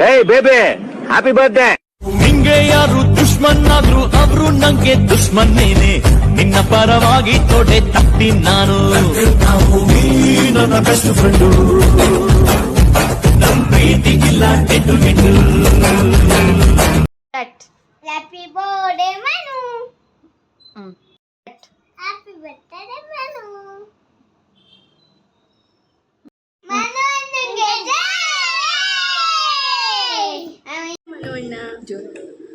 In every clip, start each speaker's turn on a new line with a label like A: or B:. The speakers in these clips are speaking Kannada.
A: ಏಯ್ ಬೇಬಿ ಹ್ಯಾಪಿ ಬರ್ತ್ಡೇ.
B: ನಿಂಗೆ ಯಾರು ದುಶ್ಮನ್ ಆದ್ರು ಅವರು ನಂಗೆ ದುಶ್ಮನ್ನೇನೆ. ನಿನ್ನ ಪರವಾಗಿ ತೊಡೆ ತಟ್ಟಿ ನಾನು ನೀ ನನ್ನ ಬೆಸ್ಟ್ ಫ್ರೆಂಡು. ನಮ್ ಪ್ರೀತಿಗಿಲ್ಲ ಗೆಡ್ಡು ಗೆಡ್ಡು.
C: Happy birthday Manu. Happy birthday Manu. Manu ನಿಂಗೆ ಜೈ.
D: Manu Anna,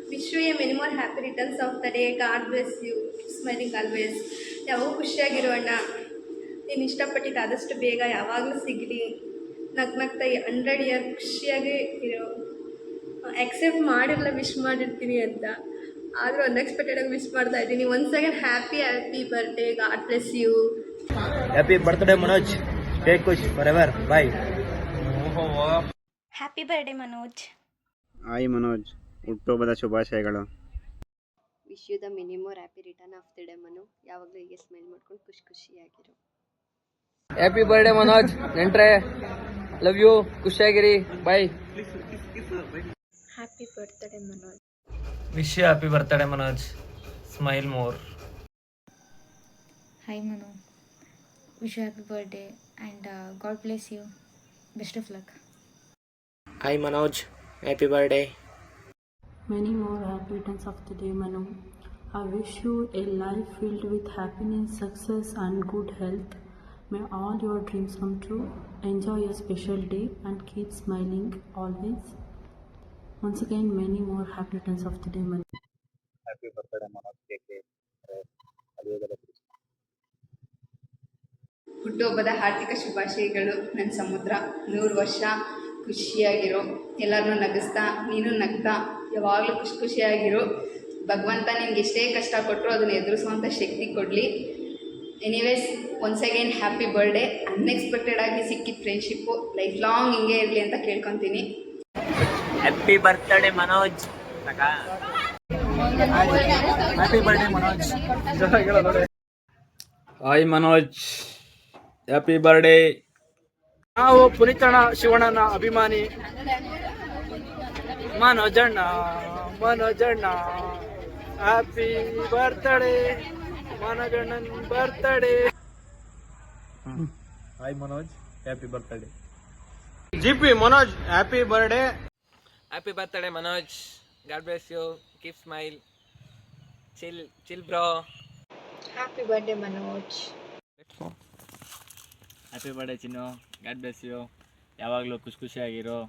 D: wish you a many more happy returns of the day. God bless you, smiling always. ಯಾವಾಗ ಖುಷಿಯಾಗಿರೋ ಅಣ್ಣ, ನೀನು ಇಷ್ಟಪಟ್ಟಿದ್ದು ಆದಷ್ಟು ಬೇಗ ಯಾವಾಗಲೂ ಸಿಗಲಿ. ನಗ್ನಗ್ತಾ 100 ಇಯರ್ ಖುಷಿಯಾಗಿ ಇರೋ. ಆಕ್ಸೆಪ್ಟ್ ಮಾಡಿರಲ್ಲ ವಿಶ್ ಮಾಡಿರ್ತೀನಿ ಅಂತ, ಆದರೂ ಅನ್ಎಕ್ಸ್ಪೆಕ್ಟೆಡಾಗಿ ವಿಶ್ ಮಾಡ್ತಾ ಇದ್ದೀನಿ. Once again happy birthday. God bless you.
E: Happy birthday Manoj. Stay ಖುಷ್ forever. Bye.
F: Happy birthday Manoj.
G: Hi Manoj, ಹುಟ್ಟುಹಬ್ಬದ ಶುಭಾಶಯಗಳು.
H: Wish you the many more happy return of the day Manu. ಯಾವಾಗಲೂ ಹೀಗೆ ಸ್ಮೈಲ್ ಮಾಡ್ಕೊಂಡು ಖುಷಿಯಾಗಿರು.
I: Happy birthday Manoj. ನೆಂಟ್ರೆ ಲವ್ ಯು. ಖುಷಿಯಾಗಿರಿ. Bye.
D: Happy birthday Manoj.
J: Wish you happy birthday Manoj. Smile more.
F: Hi Manu, wish you happy birthday and God bless you. Best of luck.
I: Hi Manoj, happy birthday.
K: Many more happy returns of the day, Manu. I wish you a life filled with happiness, success and good health. May all your dreams come true. Enjoy your special day and keep smiling always. Once again, many more happy returns of the day, Manu.
E: Happy birthday Manoj.
D: ಹುಟ್ಟುಹಬ್ಬದ ಹಾರ್ದಿಕ ಶುಭಾಶಯಗಳು ನನ್ನ ಸಮುದ್ರ. 100 ವರ್ಷ ಖುಷಿಯಾಗಿರೋ. ಎಲ್ಲರನ್ನೂ ನಗಿಸ್ತಾ ನೀನು ನಗ್ತಾ ಯಾವಾಗಲೂ ಖುಷಿಯಾಗಿರು. ಭಗವಂತ ನಿನ್ಗೆ ಎಷ್ಟೇ ಕಷ್ಟ ಕೊಟ್ಟರು ಅದನ್ನು ಎದುರಿಸುವಂಥ ಶಕ್ತಿ ಕೊಡಲಿ. Anyways once again happy birthday. Unexpected ಆಗಿ ಸಿಕ್ಕಿದ ಫ್ರೆಂಡ್ಶಿಪ್ಪು ಲೈಫ್ ಲಾಂಗ್ ಹಿಂಗೆ ಇರಲಿ ಅಂತ ಕೇಳ್ಕೊತೀನಿ.
I: Happy birthday Manoj.
E: Happy birthday Manoj.
I: Hi Manoj, happy birthday.
E: ನಾವು ಪುನೀತಣ್ಣ ಶಿವಣ್ಣನ ಅಭಿಮಾನಿ. ಮನೋಜಣ್ಣ ಹ್ಯಾಪಿ ಬರ್ತ್ಡೇ. ಮನೋಜಣ್ಣನ್ birthday.
G: Hi Manoj, happy birthday.
E: GP Manoj happy birthday.
I: Happy birthday Manoj. God bless you. Keep smile. Chill bro.
D: Happy birthday Manoj.
E: Happy birthday ಚಿನ್ನು. God bless you. ಯಾವಾಗಲೂ ಖುಷಿಯಾಗಿರೋ.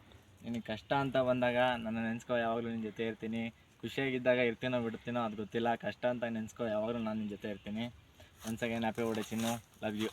E: ನಿನಗೆ ಕಷ್ಟ ಅಂತ ಬಂದಾಗ ನನ್ನ ನೆನೆಸ್ಕೊ, ಯಾವಾಗಲೂ ನಿನ್ನ ಜೊತೆ ಇರ್ತೀನಿ. ಖುಷಿಯಾಗಿದ್ದಾಗ ಇರ್ತೀನೋ ಬಿಡ್ತೀನೋ ಅದು ಗೊತ್ತಿಲ್ಲ. ಕಷ್ಟ ಅಂತ ನೆನೆಸ್ಕೊ, ಯಾವಾಗಲೂ ನಾನು ನಿನ್ನ ಜೊತೆ ಇರ್ತೀನಿ. Once again happy birthday Chinnu. Love you.